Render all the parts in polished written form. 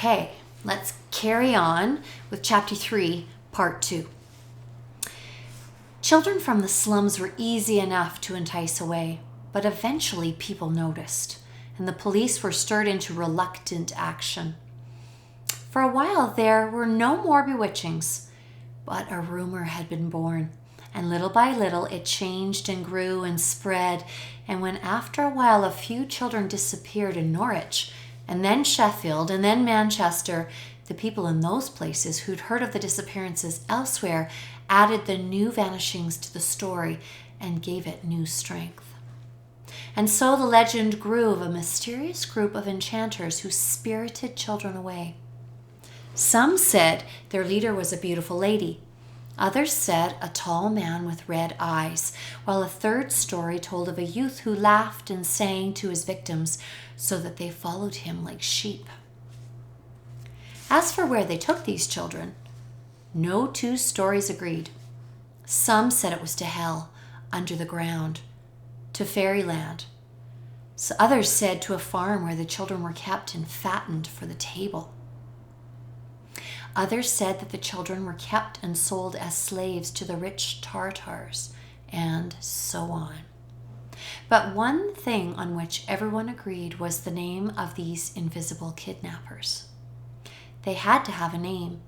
Okay, let's carry on with Chapter 3, Part 2. Children from the slums were easy enough to entice away, but eventually people noticed, and the police were stirred into reluctant action. For a while there were no more bewitchings, but a rumor had been born, and little by little it changed and grew and spread, and when after a while a few children disappeared in Norwich, and then Sheffield, and then Manchester, the people in those places who'd heard of the disappearances elsewhere added the new vanishings to the story and gave it new strength. And so the legend grew of a mysterious group of enchanters who spirited children away. Some said their leader was a beautiful lady. Others said a tall man with red eyes, while a third story told of a youth who laughed and sang to his victims so that they followed him like sheep. As for where they took these children, no two stories agreed. Some said it was to hell, under the ground, to fairyland. So others said to a farm where the children were kept and fattened for the table. Others said that the children were kept and sold as slaves to the rich Tartars, and so on. But one thing on which everyone agreed was the name of these invisible kidnappers. They had to have a name,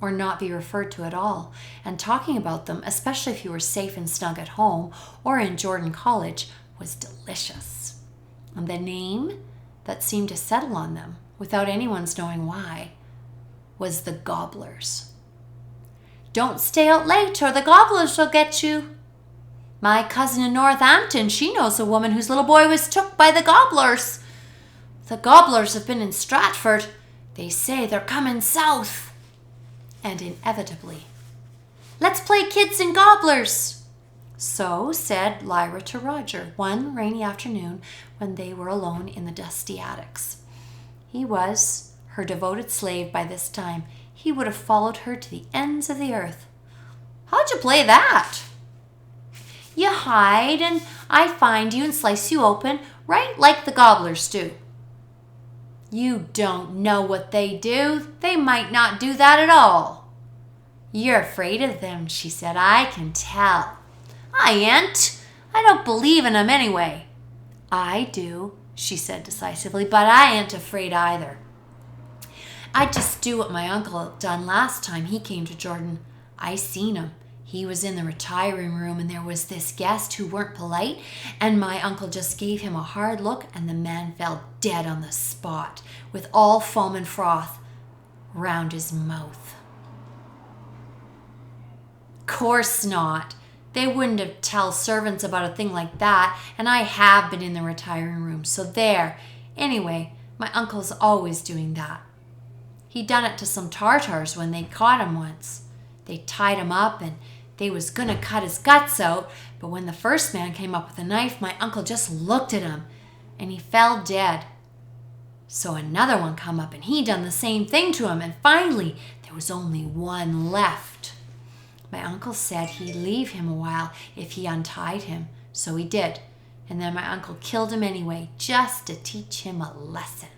or not be referred to at all, and talking about them, especially if you were safe and snug at home or in Jordan College, was delicious. And the name that seemed to settle on them, without anyone's knowing why, was the Gobblers. "Don't stay out late or the Gobblers will get you. My cousin in Northampton, she knows a woman whose little boy was took by the Gobblers. The Gobblers have been in Stratford. They say they're coming south." And inevitably, "Let's play kids and Gobblers." So said Lyra to Roger one rainy afternoon when they were alone in the dusty attics. He was her devoted slave by this time. He would have followed her to the ends of the earth. "How'd you play that?" "You hide and I find you and slice you open, right like the Gobblers do." "You don't know what they do. They might not do that at all." "You're afraid of them," she said. "I can tell." "I ain't. I don't believe in 'em anyway." "I do," she said decisively, "but I ain't afraid either. I'd just do what my uncle done last time he came to Jordan. I seen him. He was in the retiring room and there was this guest who weren't polite, and my uncle just gave him a hard look and the man fell dead on the spot with all foam and froth round his mouth." "Course not. They wouldn't have tell servants about a thing like that, and I have been in the retiring room, so there. Anyway, my uncle's always doing that. He done it to some Tartars when they caught him once. They tied him up and they was gonna cut his guts out, but when the first man came up with a knife, my uncle just looked at him and he fell dead. So another one come up and he done the same thing to him, and finally there was only one left. My uncle said he'd leave him a while if he untied him, so he did, and then my uncle killed him anyway, just to teach him a lesson."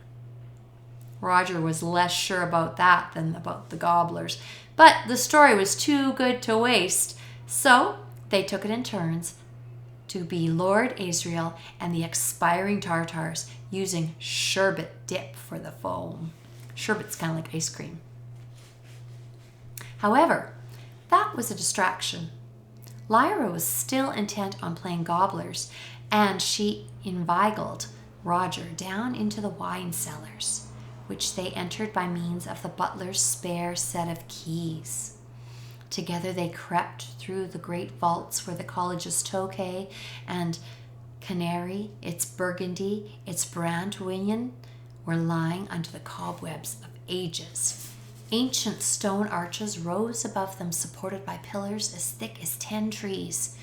Roger was less sure about that than about the Gobblers, but the story was too good to waste, so they took it in turns to be Lord Asriel and the expiring Tartars, using sherbet dip for the foam. Sherbet's kind of like ice cream. However, that was a distraction. Lyra was still intent on playing Gobblers, and she inveigled Roger down into the wine cellars, which they entered by means of the butler's spare set of keys. Together they crept through the great vaults where the college's Tokay and Canary, its Burgundy, its Brandywine were lying under the cobwebs of ages. Ancient stone arches rose above them, supported by pillars as thick as 10 trees.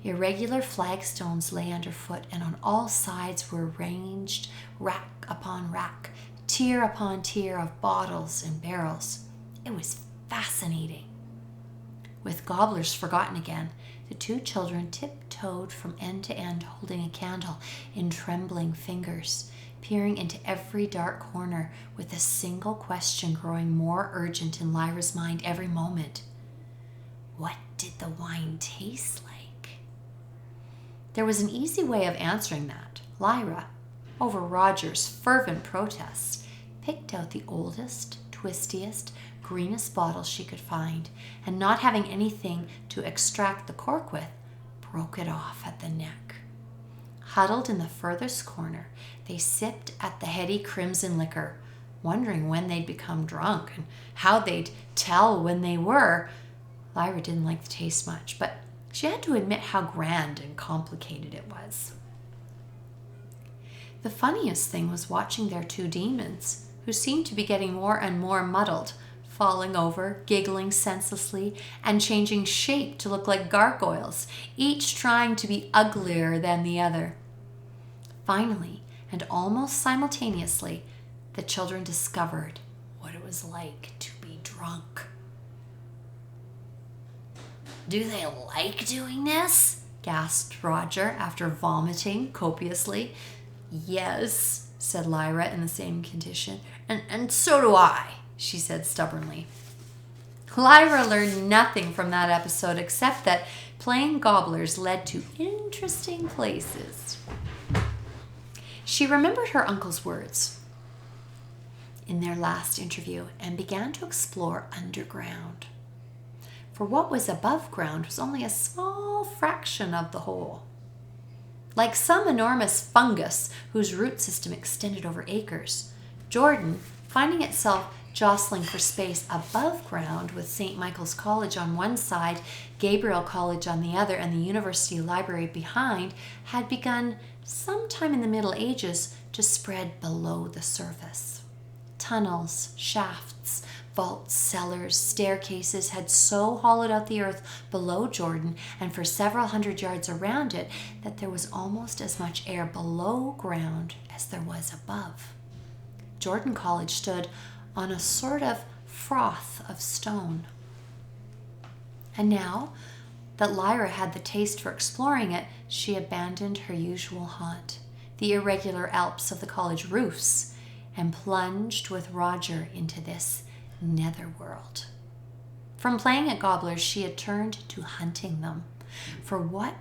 Irregular flagstones lay underfoot, and on all sides were ranged rack upon rack, tier upon tier of bottles and barrels. It was fascinating. With Gobblers forgotten again, the two children tiptoed from end to end, holding a candle in trembling fingers. peering into every dark corner with a single question growing more urgent in Lyra's mind every moment. What did the wine taste like? There was an easy way of answering that. Lyra, over Roger's fervent protests, picked out the oldest, twistiest, greenest bottle she could find, and not having anything to extract the cork with, broke it off at the neck. Huddled in the furthest corner, they sipped at the heady crimson liquor, wondering when they'd become drunk and how they'd tell when they were. Lyra didn't like the taste much, but she had to admit how grand and complicated it was. The funniest thing was watching their two demons, who seemed to be getting more and more muddled, falling over, giggling senselessly, and changing shape to look like gargoyles, each trying to be uglier than the other. Finally, and almost simultaneously, the children discovered what it was like to be drunk. "Do they like doing this?" gasped Roger after vomiting copiously. "Yes," said Lyra in the same condition. And so do I," she said stubbornly. Lyra learned nothing from that episode except that playing Gobblers led to interesting places. She remembered her uncle's words in their last interview and began to explore underground. For what was above ground was only a small fraction of the whole. Like some enormous fungus whose root system extended over acres, Jordan, finding itself jostling for space above ground with St. Michael's College on one side, Gabriel College on the other, and the University Library behind, had begun sometime in the Middle Ages to spread below the surface. Tunnels, shafts, vaults, cellars, staircases had so hollowed out the earth below Jordan and for several hundred yards around it that there was almost as much air below ground as there was above. Jordan College stood on a sort of froth of stone. And now that Lyra had the taste for exploring it, she abandoned her usual haunt, the irregular Alps of the college roofs, and plunged with Roger into this netherworld. From playing at Gobblers, she had turned to hunting them. For what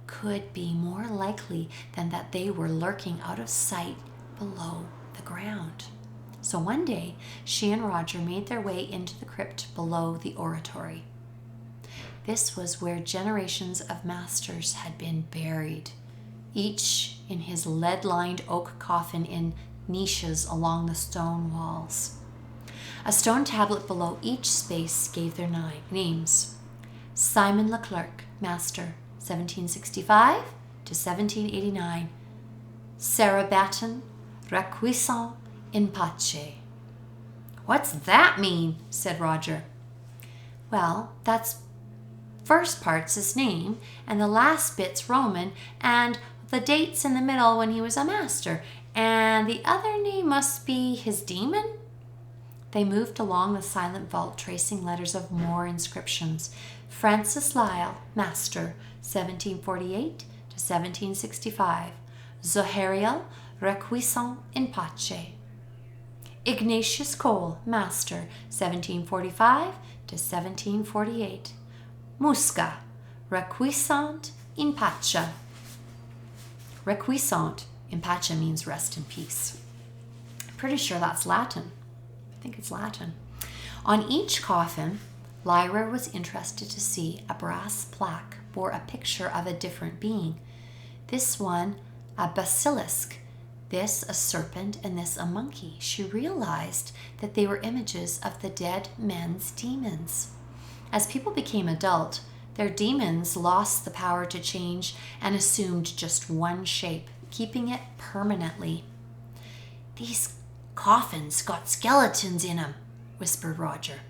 could be more likely than that they were lurking out of sight below the ground? So one day, she and Roger made their way into the crypt below the oratory. This was where generations of masters had been buried, each in his lead-lined oak coffin in niches along the stone walls. A stone tablet below each space gave their names. Simon Leclerc, Master, 1765 to 1789. Sarah Batten, Requiescant in pace. "What's that mean?" said Roger. "Well, that's first part's his name, and the last bit's Roman, and the date's in the middle when he was a master, and the other name must be his demon." They moved along the silent vault, tracing letters of more inscriptions. Francis Lyle, Master, 1748 to 1765. Zohariel, Requiescant in pace. Ignatius Cole, Master, 1745 to 1748. Musca, Requiescant in pace. Requiescant in pace means rest in peace. I'm pretty sure that's Latin. I think it's Latin. On each coffin, Lyra was interested to see a brass plaque bore a picture of a different being. This one, a basilisk, this a serpent, and this a monkey. She realized that they were images of the dead men's demons. As people became adult, their demons lost the power to change and assumed just one shape, keeping it permanently. "These coffins got skeletons in 'em," whispered Roger.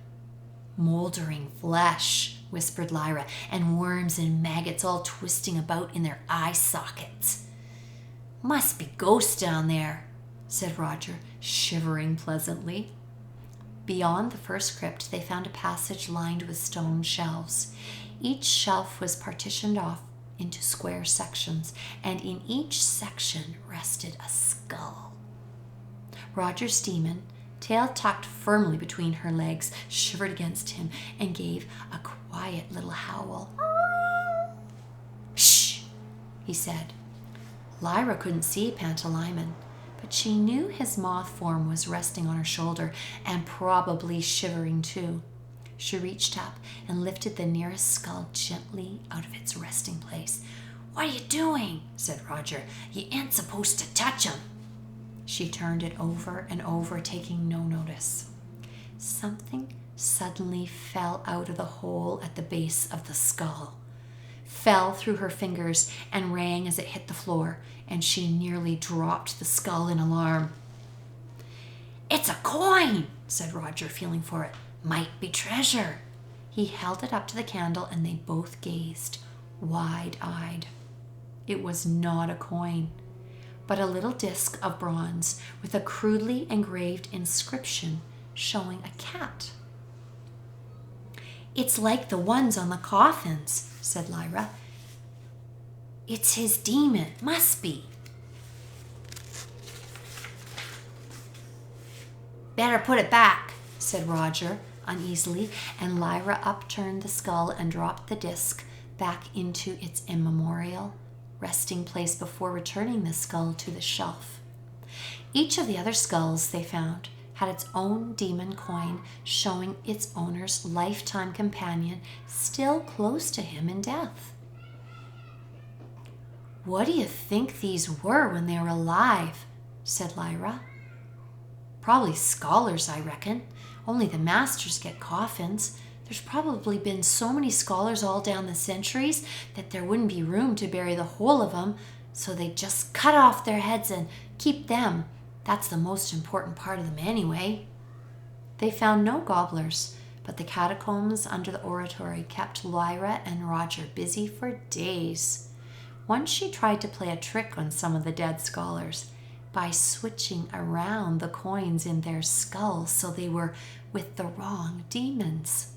"Moldering flesh," whispered Lyra, "and worms and maggots all twisting about in their eye sockets." "Must be ghosts down there," said Roger, shivering pleasantly. Beyond the first crypt, they found a passage lined with stone shelves. Each shelf was partitioned off into square sections, and in each section rested a skull. Roger's demon, tail tucked firmly between her legs, shivered against him and gave a quiet little howl. "Shh," he said. Lyra couldn't see Pantalaimon, but she knew his moth form was resting on her shoulder and probably shivering too. She reached up and lifted the nearest skull gently out of its resting place. "What are you doing?" said Roger. "You ain't supposed to touch him." She turned it over and over, taking no notice. Something suddenly fell out of the hole at the base of the skull, fell through her fingers and rang as it hit the floor, and she nearly dropped the skull in alarm. "It's a coin," said Roger, feeling for it. "Might be treasure." He held it up to the candle and they both gazed, wide-eyed. It was not a coin, but a little disc of bronze with a crudely engraved inscription showing a cat. "It's like the ones on the coffins," said Lyra. "It's his demon, must be." "Better put it back," said Roger uneasily, and Lyra upturned the skull and dropped the disc back into its immemorial resting place before returning the skull to the shelf. Each of the other skulls they found had its own demon coin showing its owner's lifetime companion still close to him in death. "What do you think these were when they were alive?" said Lyra. "Probably scholars, I reckon. Only the masters get coffins. There's probably been so many scholars all down the centuries that there wouldn't be room to bury the whole of them, so they just cut off their heads and keep them. That's the most important part of them anyway." They found no gobblers, but the catacombs under the oratory kept Lyra and Roger busy for days. Once she tried to play a trick on some of the dead scholars by switching around the coins in their skulls so they were with the wrong demons.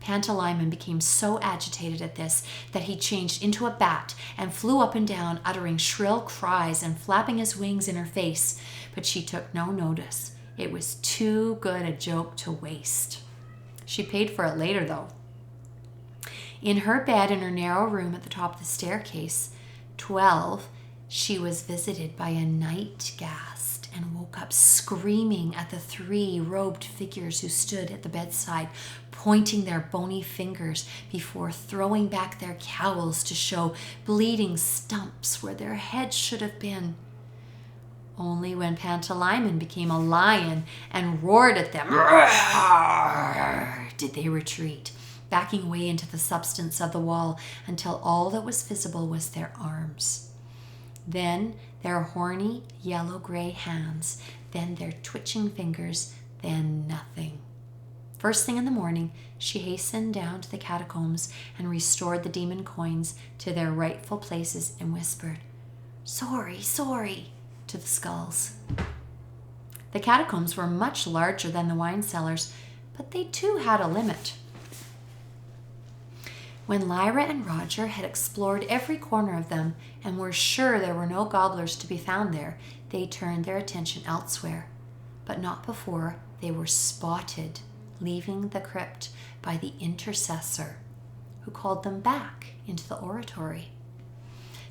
Pantalaimon became so agitated at this that he changed into a bat and flew up and down, uttering shrill cries and flapping his wings in her face, but she took no notice. It was too good a joke to waste. She paid for it later, though. In her bed in her narrow room at the top of the staircase, 12, she was visited by a night ghast and woke up screaming at the 3 robed figures who stood at the bedside, pointing their bony fingers before throwing back their cowls to show bleeding stumps where their heads should have been. Only when Pantalaimon became a lion and roared at them did they retreat, backing away into the substance of the wall until all that was visible was their arms. Then their horny yellow-gray hands, then their twitching fingers, then nothing. First thing in the morning, she hastened down to the catacombs and restored the demon coins to their rightful places and whispered, "Sorry, sorry," to the skulls. The catacombs were much larger than the wine cellars, but they too had a limit. When Lyra and Roger had explored every corner of them and were sure there were no gobblers to be found there, they turned their attention elsewhere, but not before they were spotted leaving the crypt by the intercessor, who called them back into the oratory.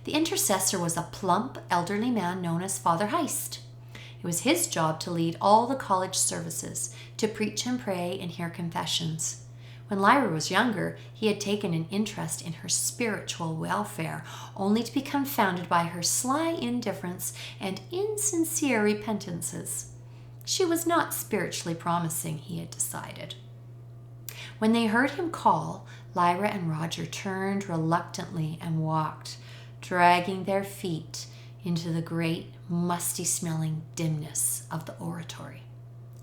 The intercessor was a plump, elderly man known as Father Heist. It was his job to lead all the college services, to preach and pray and hear confessions. When Lyra was younger, he had taken an interest in her spiritual welfare, only to be confounded by her sly indifference and insincere repentances. She was not spiritually promising, he had decided. When they heard him call, Lyra and Roger turned reluctantly and walked, dragging their feet into the great, musty-smelling dimness of the oratory.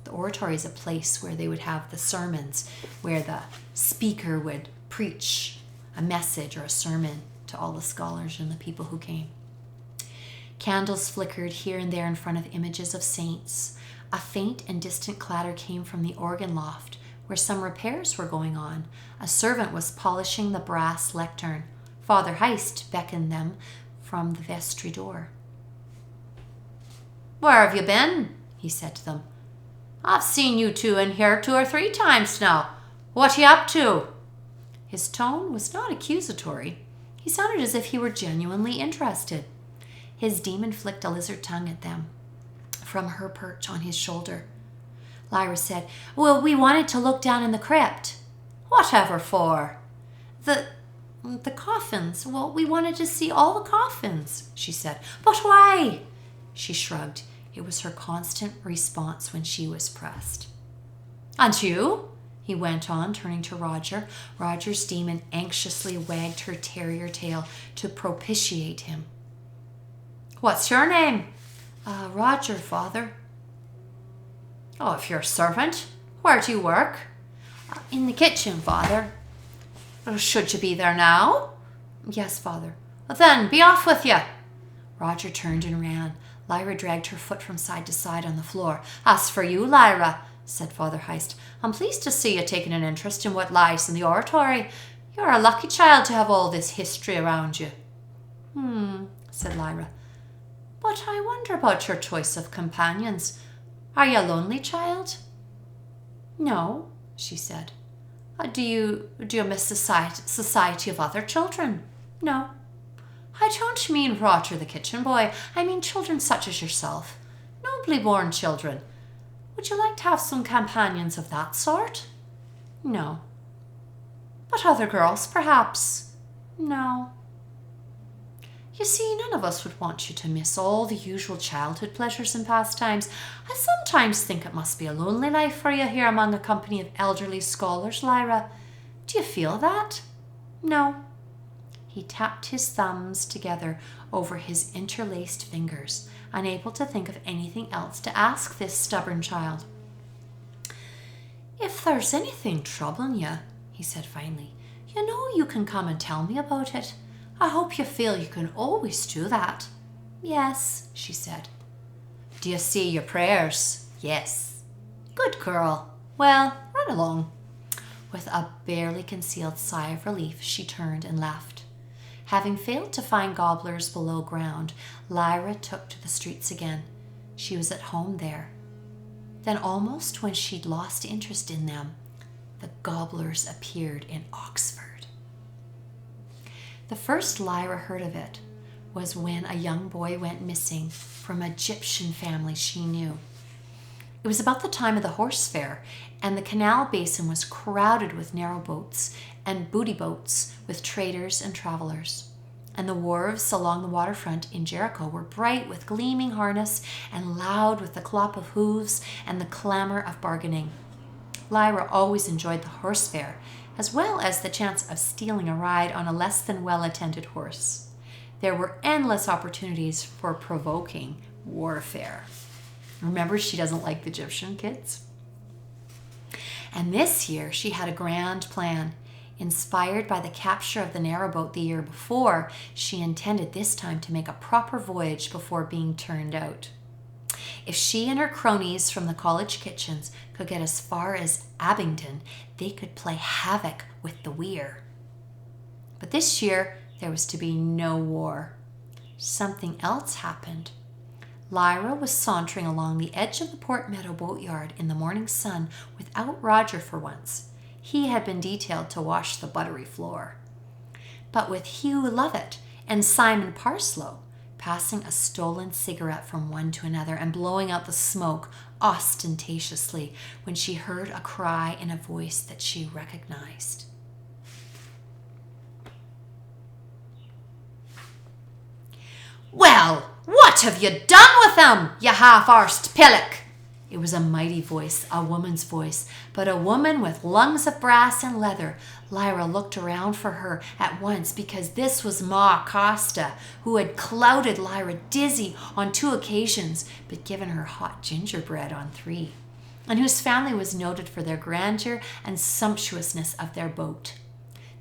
The oratory is a place where they would have the sermons, where the speaker would preach a message or a sermon to all the scholars and the people who came. Candles flickered here and there in front of images of saints. A faint and distant clatter came from the organ loft, where some repairs were going on. A servant was polishing the brass lectern. Father Heist beckoned them from the vestry door. "Where have you been?" he said to them. "I've seen you two in here 2 or 3 times now. What are you up to?" His tone was not accusatory. He sounded as if he were genuinely interested. His demon flicked a lizard tongue at them from her perch on his shoulder. Lyra said, "Well, we wanted to look down in the crypt." "Whatever for?" The coffins. Well, we wanted to see all the coffins," she said. "But why?" She shrugged. It was her constant response when she was pressed. "And you?" he went on, turning to Roger. Roger's demon anxiously wagged her terrier tail to propitiate him. "What's your name?" Roger, Father." "Oh, if you're a servant, where do you work?" "In the kitchen, Father." "Should you be there now?" "Yes, Father." "Then be off with you." Roger turned and ran. Lyra dragged her foot from side to side on the floor. "As for you, Lyra," said Father Heist, "I'm pleased to see you taking an interest in what lies in the oratory. You're a lucky child to have all this history around you." Said Lyra. "But I wonder about your choice of companions. Are you a lonely child?" "No," she said. Do you miss the society of other children?" "No." "I don't mean Roger the kitchen boy. I mean children such as yourself. Nobly born children. Would you like to have some companions of that sort?" "No." "But other girls, perhaps?" "No." "You see, none of us would want you to miss all the usual childhood pleasures and pastimes. I sometimes think it must be a lonely life for you here among a company of elderly scholars, Lyra. Do you feel that?" "No." He tapped his thumbs together over his interlaced fingers, unable to think of anything else to ask this stubborn child. "If there's anything troubling you," he said finally, "you know you can come and tell me about it. I hope you feel you can always do that." "Yes," she said. "Do you say your prayers?" "Yes." "Good girl. Well, run along." With a barely concealed sigh of relief, she turned and left. Having failed to find Gobblers below ground, Lyra took to the streets again. She was at home there. Then, almost when she'd lost interest in them, the Gobblers appeared in Oxford. The first Lyra heard of it was when a young boy went missing from an Egyptian family she knew. It was about the time of the horse fair, and the canal basin was crowded with narrow boats and booty boats with traders and travelers. And the wharves along the waterfront in Jericho were bright with gleaming harness and loud with the clop of hooves and the clamor of bargaining. Lyra always enjoyed the horse fair, as well as the chance of stealing a ride on a less than well-attended horse. There were endless opportunities for provoking warfare. Remember, she doesn't like the Egyptian kids. And this year, she had a grand plan. Inspired by the capture of the narrowboat the year before, she intended this time to make a proper voyage before being turned out. If she and her cronies from the college kitchens could get as far as Abingdon, they could play havoc with the weir. But this year, there was to be no war. Something else happened. Lyra was sauntering along the edge of the Port Meadow boatyard in the morning sun without Roger for once. He had been detailed to wash the buttery floor. But with Hugh Lovett and Simon Parslow, passing a stolen cigarette from one to another and blowing out the smoke ostentatiously when she heard a cry in a voice that she recognized. "Well, what have you done with them, you half-arsed pillock?" It was a mighty voice, a woman's voice, but a woman with lungs of brass and leather. Lyra looked around for her at once because this was Ma Costa, who had clouted Lyra dizzy on 2 occasions, but given her hot gingerbread on 3, and whose family was noted for their grandeur and sumptuousness of their boat.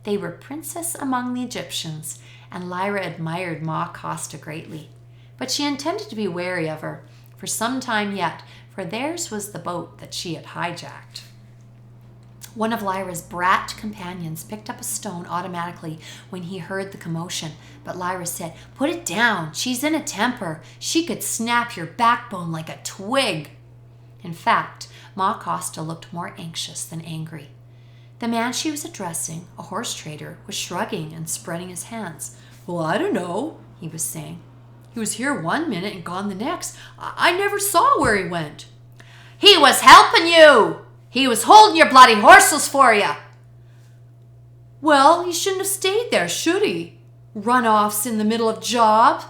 They were princess among the Egyptians, and Lyra admired Ma Costa greatly. But she intended to be wary of her for some time yet, for theirs was the boat that she had hijacked. One of Lyra's brat companions picked up a stone automatically when he heard the commotion, but Lyra said, "Put it down. She's in a temper. She could snap your backbone like a twig." In fact, Ma Costa looked more anxious than angry. The man she was addressing, a horse trader, was shrugging and spreading his hands. "Well, I don't know," he was saying. "He was here one minute and gone the next. I never saw where he went." "He was helping you. He was holding your bloody horses for you." "Well, he shouldn't have stayed there, should he? Run-offs in the middle of job.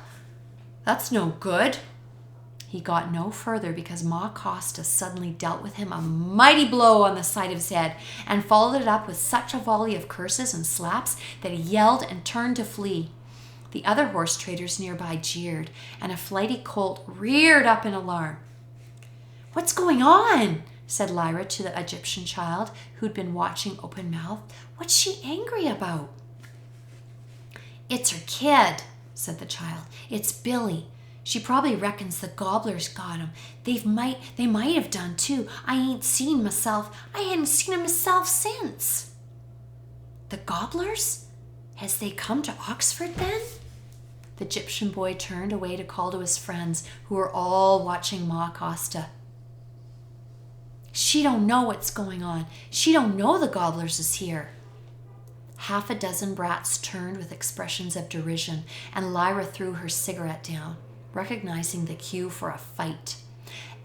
That's no good." He got no further because Ma Costa suddenly dealt with him a mighty blow on the side of his head and followed it up with such a volley of curses and slaps that he yelled and turned to flee. The other horse traders nearby jeered, and a flighty colt reared up in alarm. "What's going on?" said Lyra to the Egyptian child, who'd been watching open-mouthed. "What's she angry about?" "It's her kid," said the child. "It's Billy. She probably reckons the Gobblers got him. They might have done too. I hadn't seen him myself since." "The Gobblers? Has they come to Oxford then?" The Egyptian boy turned away to call to his friends, who were all watching Ma Costa. "She don't know what's going on. She don't know the Gobblers is here." Half a dozen brats turned with expressions of derision, and Lyra threw her cigarette down, recognizing the cue for a fight.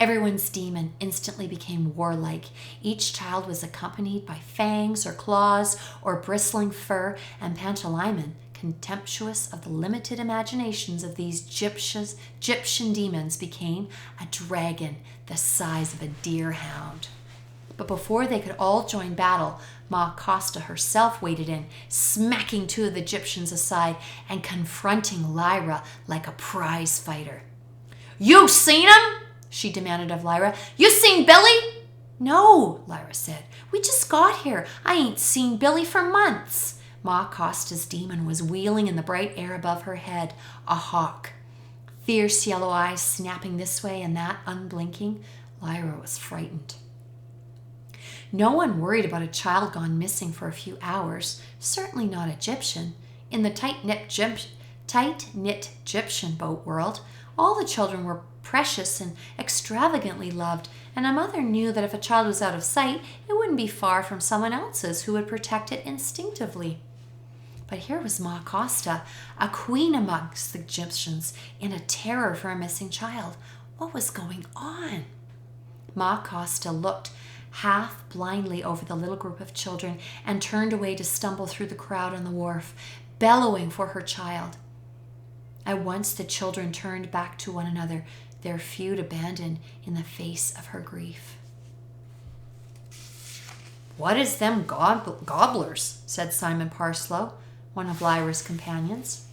Everyone's demon instantly became warlike. Each child was accompanied by fangs or claws or bristling fur, and Pantalaimon, contemptuous of the limited imaginations of these Egyptian demons, became a dragon the size of a deer hound. But before they could all join battle, Ma Costa herself waded in, smacking two of the Egyptians aside and confronting Lyra like a prize fighter. "You seen him?" she demanded of Lyra. "You seen Billy?" "No," Lyra said. "We just got here. I ain't seen Billy for months." Ma Costa's demon was wheeling in the bright air above her head, a hawk. Fierce yellow eyes snapping this way and that, unblinking. Lyra was frightened. No one worried about a child gone missing for a few hours, certainly not Egyptian. In the tight-knit Egyptian boat world, all the children were precious and extravagantly loved, and a mother knew that if a child was out of sight, it wouldn't be far from someone else's who would protect it instinctively. But here was Ma Costa, a queen amongst the Egyptians, in a terror for a missing child. What was going on? Ma Costa looked half blindly over the little group of children and turned away to stumble through the crowd on the wharf, bellowing for her child. At once the children turned back to one another, their feud abandoned in the face of her grief. "What is them gobblers?" said Simon Parslow, one of Lyra's companions.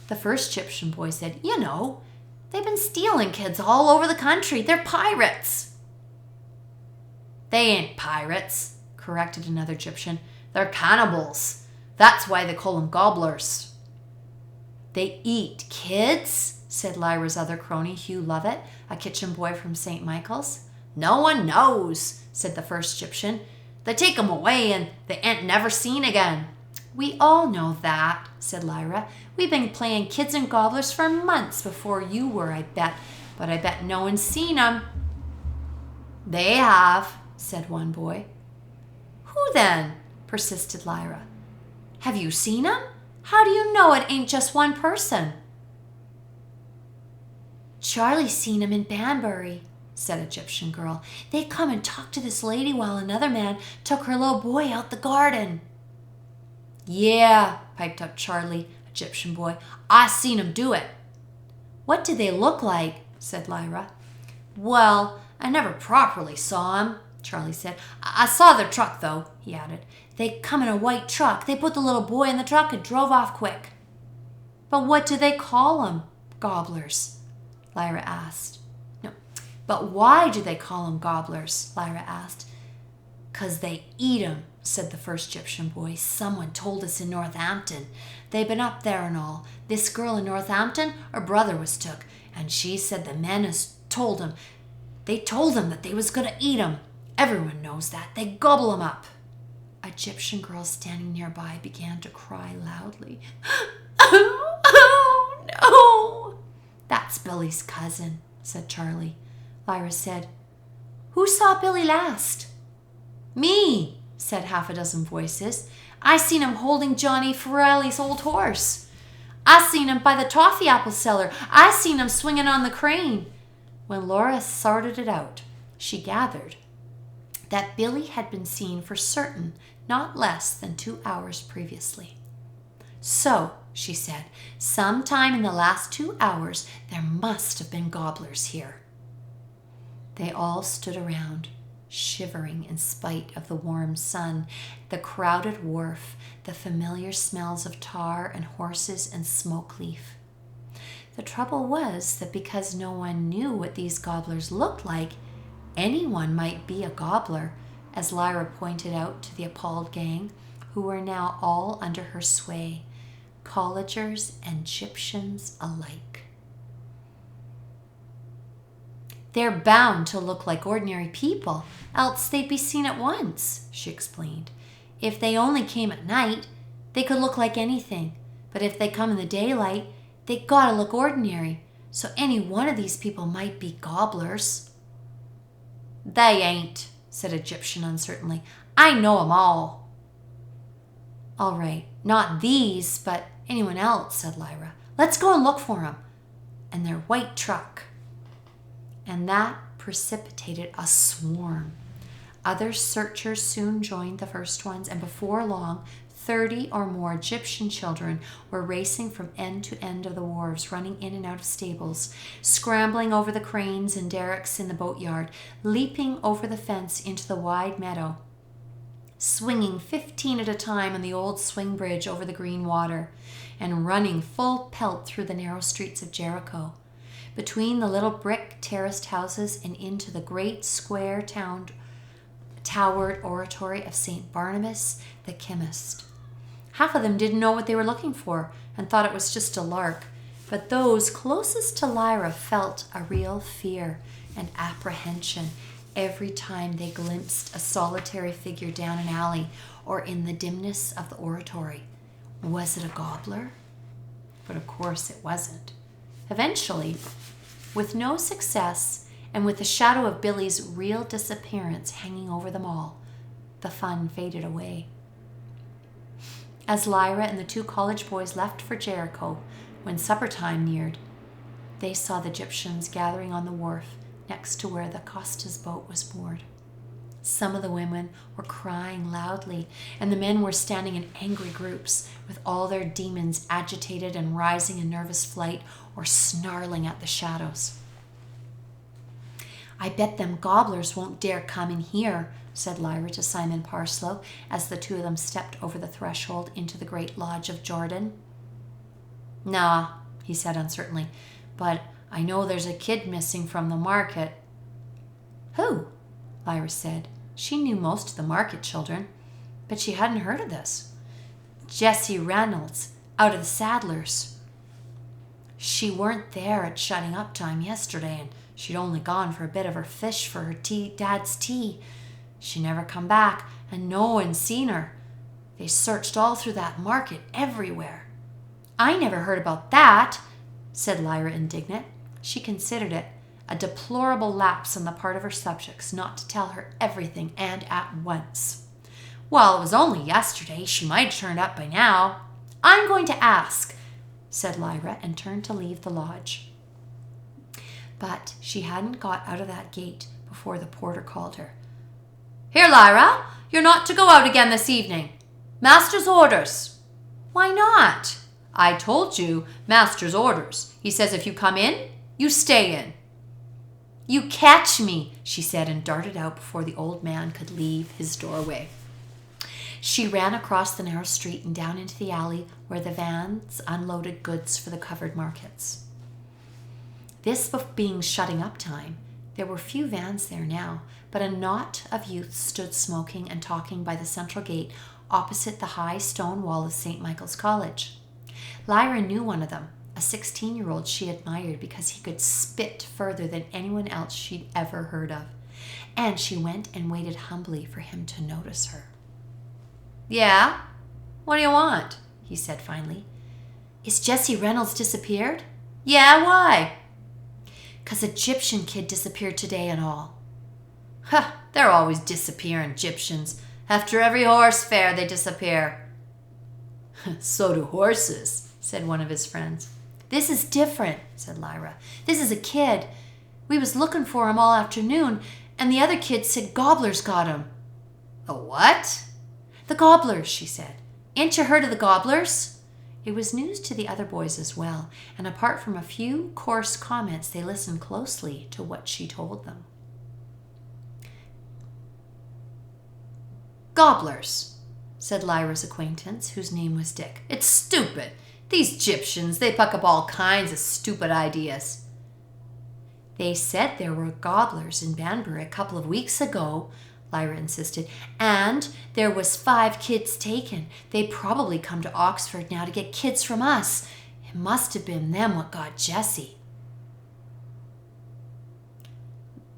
The first Egyptian boy said, "You know, they've been stealing kids all over the country. They're pirates." "They ain't pirates," corrected another Egyptian. "They're cannibals. That's why they call them gobblers." "They eat kids?" said Lyra's other crony, Hugh Lovett, a kitchen boy from St. Michael's. "No one knows," said the first Egyptian. "They take 'em away and they ain't never seen again." "We all know that," said Lyra. "We've been playing kids and gobblers for months before you were, I bet. But I bet no one's seen 'em." "They have," said one boy. "Who then?" persisted Lyra. "Have you seen 'em? How do you know it ain't just one person?" "Charlie's seen 'em in Banbury," said an Egyptian girl. "They come and talked to this lady while another man took her little boy out the garden." "Yeah," piped up Charlie, Egyptian boy. "I seen 'em do it." "What did they look like?" said Lyra. "Well, I never properly saw 'em," Charlie said. "I saw their truck, though," he added. "They come in a white truck. They put the little boy in the truck and drove off quick." "But what do they call 'em? Gobblers?" Lyra asked. "No, but why do they call 'em gobblers?" Lyra asked. "'Cause they eat 'em," said the first Egyptian boy. "Someone told us in Northampton. They've been up there and all. This girl in Northampton, her brother was took, and she said the men has told 'em. They told 'em that they was going to eat 'em. Everyone knows that. They gobble 'em up." A Egyptian girl standing nearby began to cry loudly. "Oh, no!" "That's Billy's cousin," said Charlie. Lyra said. "Who saw Billy last?" "Me," said half a dozen voices. "I seen him holding Johnny Ferrelli's old horse. I seen him by the toffee apple cellar. I seen him swinging on the crane." When Laura sorted it out, she gathered that Billy had been seen for certain not less than 2 hours previously. "So," she said, "sometime in the last 2 hours there must have been gobblers here." They all stood around, shivering in spite of the warm sun, the crowded wharf, the familiar smells of tar and horses and smoke leaf. The trouble was that because no one knew what these gobblers looked like, anyone might be a gobbler, as Lyra pointed out to the appalled gang, who were now all under her sway, collegers and Egyptians alike. "They're bound to look like ordinary people, else they'd be seen at once," she explained. "If they only came at night, they could look like anything. But if they come in the daylight, they gotta look ordinary. So any one of these people might be gobblers." "They ain't," said Egyptian uncertainly. "I know 'em all." "All right, not these, but anyone else," said Lyra. "Let's go and look for 'em. And their white truck." And that precipitated a swarm. Other searchers soon joined the first ones, and before long, 30 or more Egyptian children were racing from end to end of the wharves, running in and out of stables, scrambling over the cranes and derricks in the boatyard, leaping over the fence into the wide meadow, swinging 15 at a time on the old swing bridge over the green water, and running full pelt through the narrow streets of Jericho, between the little brick terraced houses and into the great square towered oratory of St. Barnabas the chemist. Half of them didn't know what they were looking for and thought it was just a lark, but those closest to Lyra felt a real fear and apprehension every time they glimpsed a solitary figure down an alley or in the dimness of the oratory. Was it a gobbler? But of course it wasn't. Eventually, with no success and with the shadow of Billy's real disappearance hanging over them all, the fun faded away. As Lyra and the 2 college boys left for Jericho, when supper time neared, they saw the Egyptians gathering on the wharf next to where the Costa's boat was moored. Some of the women were crying loudly, and the men were standing in angry groups, with all their demons agitated and rising in nervous flight or snarling at the shadows. "I bet them gobblers won't dare come in here," said Lyra to Simon Parslow as the 2 of them stepped over the threshold into the great lodge of Jordan. "Nah," he said uncertainly, "but I know there's a kid missing from the market." "Who?" Lyra said. She knew most of the market children, but she hadn't heard of this. "Jessie Reynolds, out of the Saddlers. She weren't there at shutting up time yesterday, and she'd only gone for a bit of her fish for her dad's tea. She never come back, and no one seen her. They searched all through that market everywhere." "I never heard about that," said Lyra, indignant. She considered it a deplorable lapse on the part of her subjects not to tell her everything and at once. "Well, it was only yesterday. She might have turned up by now." "I'm going to ask," said Lyra, and turned to leave the lodge. But she hadn't got out of that gate before the porter called her. "Here, Lyra, you're not to go out again this evening. Master's orders." "Why not?" "I told you, Master's orders. He says if you come in, you stay in." "You catch me," she said, and darted out before the old man could leave his doorway. She ran across the narrow street and down into the alley where the vans unloaded goods for the covered markets. This being shutting up time, there were few vans there now, but a knot of youths stood smoking and talking by the central gate opposite the high stone wall of St. Michael's College. Lyra knew one of them, a 16-year-old she admired because he could spit further than anyone else she'd ever heard of, and she went and waited humbly for him to notice her. "Yeah? What do you want?" he said finally. "Is Jessie Reynolds disappeared?" "Yeah, why?" 'cause Egyptian kid disappeared today and all." "Huh, they're always disappearing, Egyptians. After every horse fair, they disappear." "So do horses," said one of his friends. "This is different," said Lyra. "This is a kid. We was looking for him all afternoon, and the other kid said Gobblers got him." "The what?" "The Gobblers," she said. "Ain't you heard of the Gobblers?" It was news to the other boys as well, and apart from a few coarse comments, they listened closely to what she told them. "Gobblers," said Lyra's acquaintance, whose name was Dick. "It's stupid. These Egyptians, they puck up all kinds of stupid ideas." "They said there were gobblers in Banbury a couple of weeks ago," Lyra insisted, "and there was 5 kids taken. They probably come to Oxford now to get kids from us. It must have been them what got Jessie."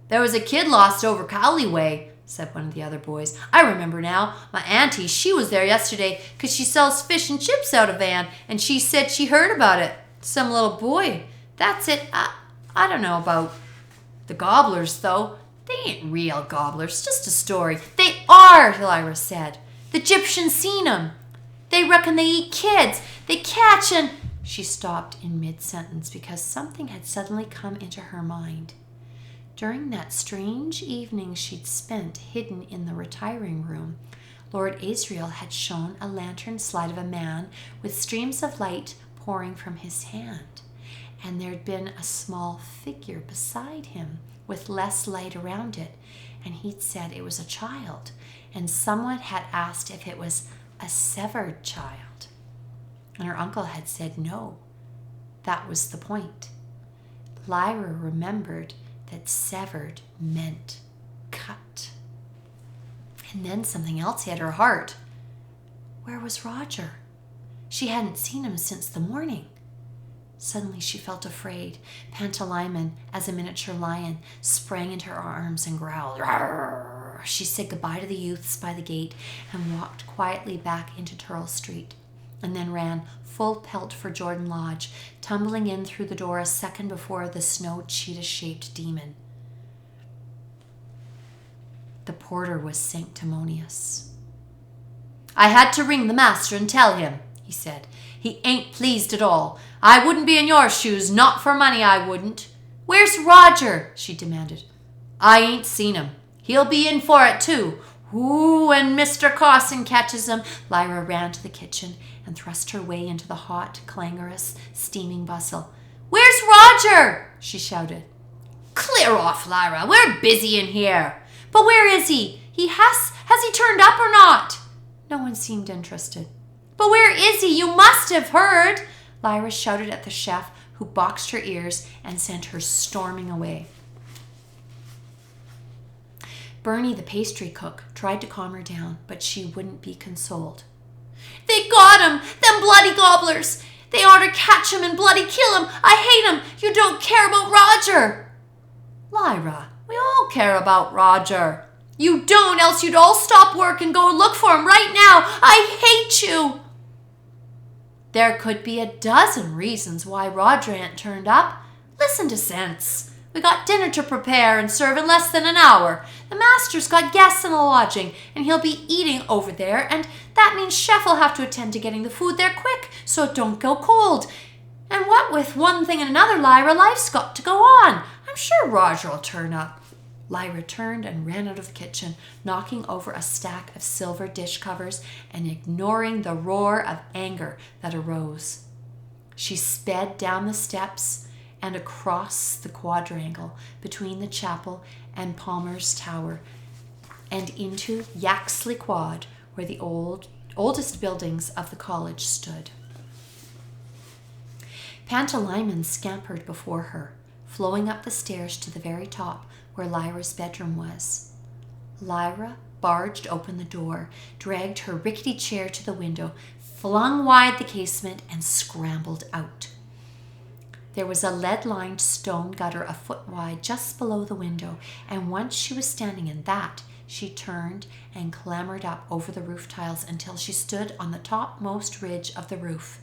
"There was a kid lost over Cowley way," said one of the other boys. "I remember now. My auntie, she was there yesterday because she sells fish and chips out of van, and she said she heard about it. Some little boy. That's it. I don't know about the Gobblers, though. They ain't real gobblers, just a story." "They are," Lyra said. "The Egyptians seen 'em. They reckon they eat kids. They catch and—" She stopped in mid-sentence because something had suddenly come into her mind. During that strange evening she'd spent hidden in the retiring room, Lord Asriel had shown a lantern slide of a man with streams of light pouring from his hand, and there'd been a small figure beside him with less light around it, and he'd said it was a child, and someone had asked if it was a severed child, and her uncle had said no. That was the point. Lyra remembered that severed meant cut. And then something else hit her heart. Where was Roger? She hadn't seen him since the morning. Suddenly she felt afraid. Pantalaimon, as a miniature lion, sprang into her arms and growled. "Rawr!" She said goodbye to the youths by the gate and walked quietly back into Turl Street, and then ran full pelt for Jordan Lodge, tumbling in through the door a second before the snow cheetah-shaped demon. The porter was sanctimonious. "I had to ring the master and tell him," he said. "He ain't pleased at all. I wouldn't be in your shoes, not for money I wouldn't." "Where's Roger?" she demanded. "I ain't seen him. He'll be in for it too. Ooh, when Mr. Carson catches him." Lyra ran to the kitchen and thrust her way into the hot, clangorous, steaming bustle. "Where's Roger?" she shouted. "Clear off, Lyra. We're busy in here." "But where is he? Has he turned up or not?" No one seemed interested. "But where is he? You must have heard." Lyra shouted at the chef, who boxed her ears and sent her storming away. Bernie, the pastry cook, tried to calm her down, but she wouldn't be consoled. "They got him! Them bloody gobblers! They ought to catch him and bloody kill him! I hate him! You don't care about Roger!" "Lyra, we all care about Roger." "You don't, else you'd all stop work and go look for him right now! I hate you!" "There could be a dozen reasons why Roger ain't turned up. Listen to sense. We got dinner to prepare and serve in less than an hour. The master's got guests in the lodging, and he'll be eating over there, and that means Chef'll have to attend to getting the food there quick, so it don't go cold. And what with one thing and another, Lyra, life's got to go on. I'm sure Roger'll turn up." Lyra turned and ran out of the kitchen, knocking over a stack of silver dish covers and ignoring the roar of anger that arose. She sped down the steps and across the quadrangle between the chapel and Palmer's Tower and into Yaxley Quad, where the oldest buildings of the college stood. Pantalaimon scampered before her, flowing up the stairs to the very top, where Lyra's bedroom was. Lyra barged open the door, dragged her rickety chair to the window, flung wide the casement, and scrambled out. There was a lead-lined stone gutter a foot wide just below the window, and once she was standing in that, she turned and clambered up over the roof tiles until she stood on the topmost ridge of the roof.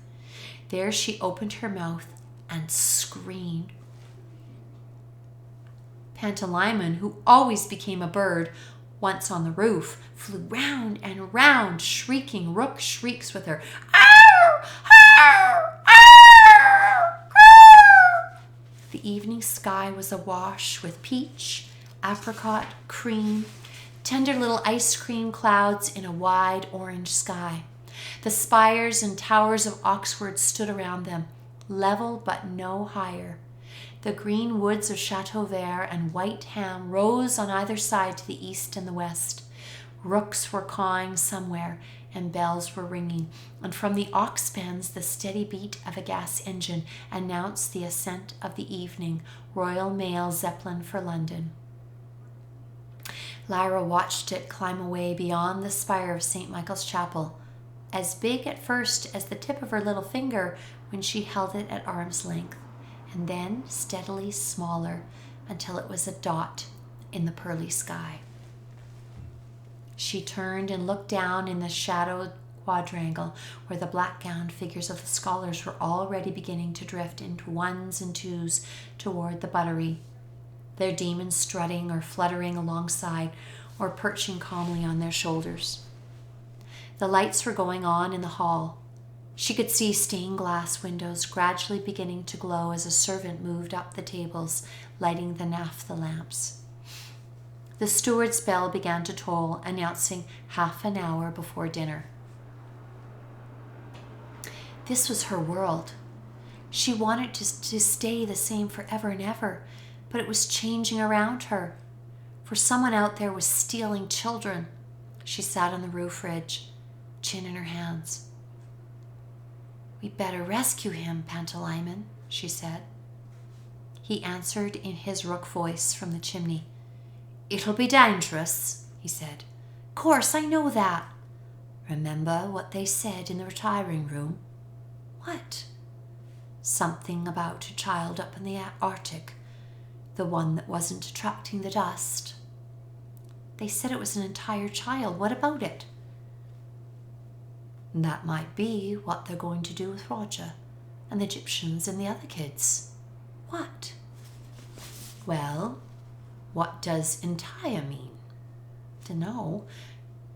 There she opened her mouth and screamed. Pantalaimon, who always became a bird, once on the roof, flew round and round, shrieking rook shrieks with her. Arr! Arr! Arr! Arr! The evening sky was awash with peach, apricot, cream, tender little ice cream clouds in a wide orange sky. The spires and towers of Oxford stood around them, level but no higher. The green woods of Chateau Vert and White Ham rose on either side to the east and the west. Rooks were cawing somewhere, and bells were ringing, and from the ox pens the steady beat of a gas engine announced the ascent of the evening Royal Mail Zeppelin for London. Lyra watched it climb away beyond the spire of St. Michael's Chapel, as big at first as the tip of her little finger when she held it at arm's length, and then steadily smaller until it was a dot in the pearly sky. She turned and looked down in the shadowed quadrangle where the black-gowned figures of the scholars were already beginning to drift into ones and twos toward the buttery, their demons strutting or fluttering alongside or perching calmly on their shoulders. The lights were going on in the hall. She could see stained glass windows gradually beginning to glow as a servant moved up the tables, lighting the naphtha lamps. The steward's bell began to toll, announcing half an hour before dinner. This was her world. She wanted to stay the same forever and ever, but it was changing around her. For someone out there was stealing children. She sat on the roof ridge, chin in her hands. "We'd better rescue him, Pantalaimon," she said. He answered in his rook voice from the chimney. "It'll be dangerous," he said. "Course, I know that." "Remember what they said in the retiring room?" "What?" "Something about a child up in the Arctic, the one that wasn't attracting the dust." "They said it was an entire child. What about it?" "That might be what they're going to do with Roger and the Egyptians and the other kids." "What?" "Well, what does entire mean?" "Dunno.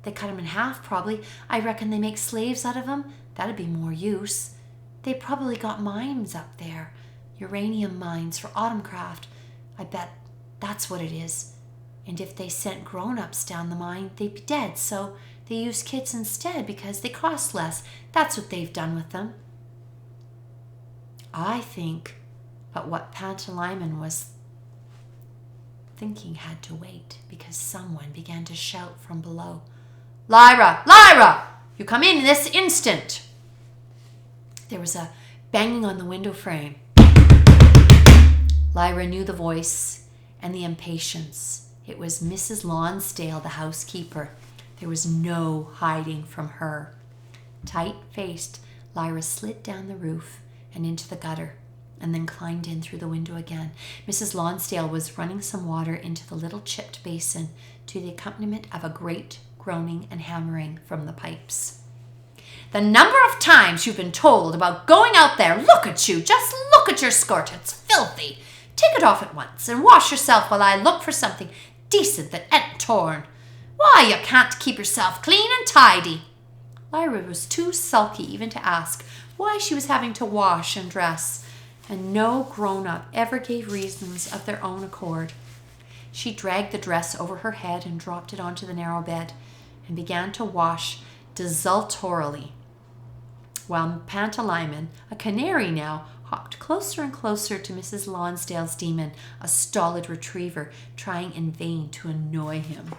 They cut him in half, probably. I reckon they make slaves out of him. That'd be more use. They probably got mines up there, uranium mines for autumncraft. I bet that's what it is. And if they sent grown-ups down the mine, they'd be dead, so they use kids instead because they cost less. That's what they've done with them." I think, but what Pantalaimon was thinking had to wait because someone began to shout from below. "Lyra! Lyra! You come in this instant!" There was a banging on the window frame. Lyra knew the voice and the impatience. It was Mrs. Lonsdale, the housekeeper. There was no hiding from her. Tight-faced, Lyra slid down the roof and into the gutter, and then climbed in through the window again. Mrs. Lonsdale was running some water into the little chipped basin to the accompaniment of a great groaning and hammering from the pipes. "The number of times you've been told about going out there! Look at you! Just look at your skirt! It's filthy! Take it off at once and wash yourself while I look for something decent that ain't torn. Why, you can't keep yourself clean and tidy." Lyra was too sulky even to ask why she was having to wash and dress, and no grown-up ever gave reasons of their own accord. She dragged the dress over her head and dropped it onto the narrow bed and began to wash desultorily, while Pantalaimon, a canary now, hopped closer and closer to Mrs. Lonsdale's demon, a stolid retriever, trying in vain to annoy him.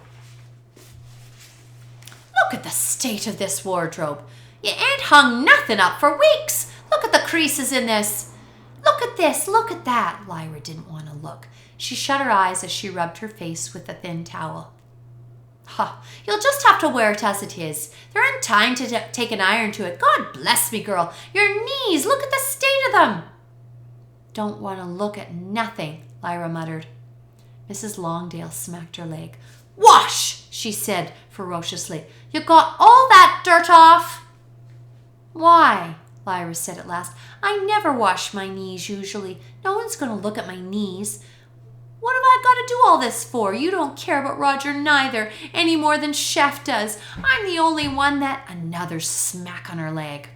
"Look at the state of this wardrobe. You ain't hung nothing up for weeks. Look at the creases in this. Look at this, look at that." Lyra didn't want to look. She shut her eyes as she rubbed her face with the thin towel. You'll just have to wear it as it is. There ain't time to take an iron to it. God bless me, girl. Your knees, look at the state of them." "Don't want to look at nothing," Lyra muttered. Mrs. Longdale smacked her leg. "Wash!" she said ferociously. "You got all that dirt off?" "Why?" Lyra said at last. "I never wash my knees usually. No one's going to look at my knees. What have I got to do all this for? You don't care about Roger neither, any more than Chef does. I'm the only one that—" Another smack on her leg.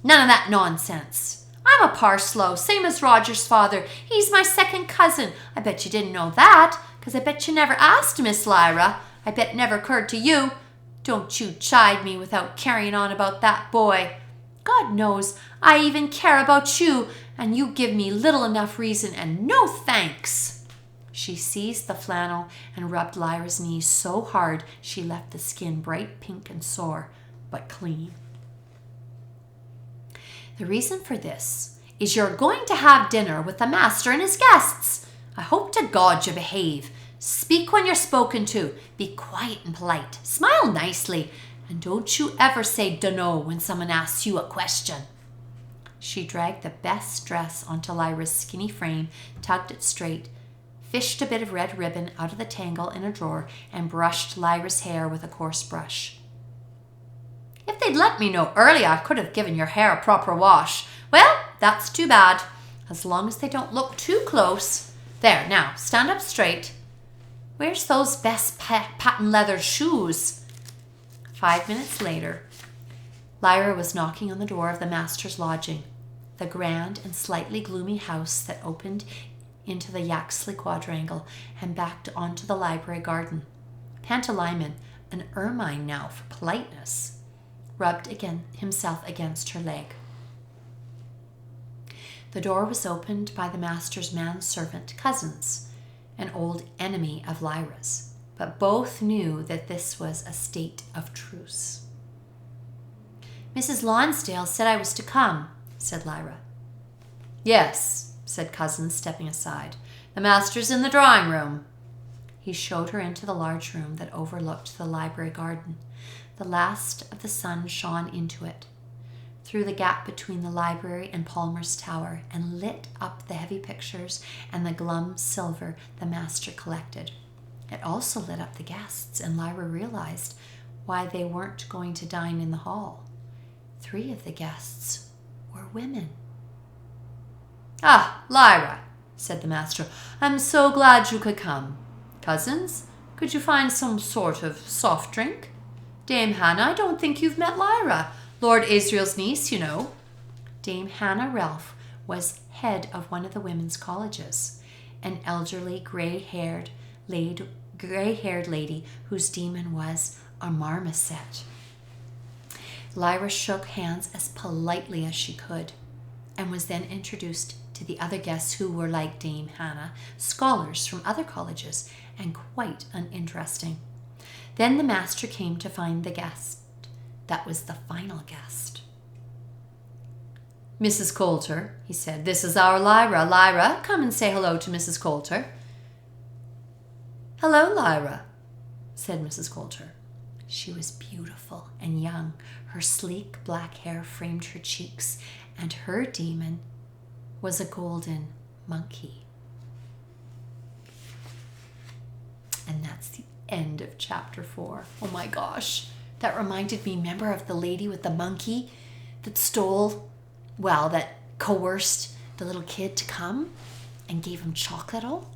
"None of that nonsense. I'm a Parslow, same as Roger's father. He's my second cousin. I bet you didn't know that, because I bet you never asked Miss Lyra. I bet it never occurred to you. Don't you chide me without carrying on about that boy. God knows I even care about you, and you give me little enough reason, and no thanks." She seized the flannel and rubbed Lyra's knees so hard she left the skin bright pink and sore, but clean. "The reason for this is you're going to have dinner with the master and his guests. I hope to God you behave. Speak when you're spoken to. Be quiet and polite. Smile nicely. And don't you ever say dunno when someone asks you a question." She dragged the best dress onto Lyra's skinny frame, tugged it straight, fished a bit of red ribbon out of the tangle in a drawer, and brushed Lyra's hair with a coarse brush. "If they'd let me know earlier, I could have given your hair a proper wash. Well, that's too bad. As long as they don't look too close. There, now, stand up straight. Where's those best patent leather shoes?" 5 minutes later, Lyra was knocking on the door of the master's lodging, the grand and slightly gloomy house that opened into the Yaxley quadrangle and backed onto the library garden. Pantalaimon, an ermine now for politeness, rubbed himself against her leg. The door was opened by the master's manservant cousins, an old enemy of Lyra's, but both knew that this was a state of truce. "Mrs. Lonsdale said I was to come," said Lyra. "Yes," said Cousin, stepping aside. "The master's in the drawing room." He showed her into the large room that overlooked the library garden. The last of the sun shone into it, through the gap between the library and Palmer's Tower, and lit up the heavy pictures and the glum silver the master collected. It also lit up the guests, and Lyra realized why they weren't going to dine in the hall. 3 of the guests were women. "Ah, Lyra," said the master, "I'm so glad you could come. Cousins, could you find some sort of soft drink? Dame Hannah, I don't think you've met Lyra. Lord Israel's niece, you know." Dame Hannah Relf was head of one of the women's colleges, an elderly gray-haired lady whose demon was a marmoset. Lyra shook hands as politely as she could, and was then introduced to the other guests who were, like Dame Hannah, scholars from other colleges, and quite uninteresting. Then the master came to find the guest. That was the final guest. "Mrs. Coulter," he said, "this is our Lyra. Lyra, come and say hello to Mrs. Coulter." "Hello, Lyra," said Mrs. Coulter. She was beautiful and young. Her sleek black hair framed her cheeks, and her demon was a golden monkey. And that's the end of chapter 4. Oh my gosh. That reminded me, remember of the lady with the monkey that that coerced the little kid to come and gave him chocolate all?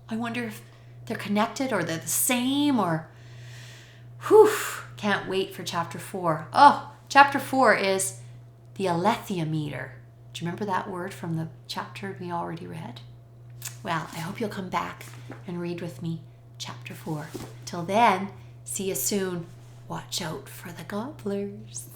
I wonder if they're connected or they're the same or... Can't wait for chapter 4. Oh, chapter 4 is the alethiometer. Do you remember that word from the chapter we already read? Well, I hope you'll come back and read with me chapter 4. Till then, see you soon. Watch out for the gobblers.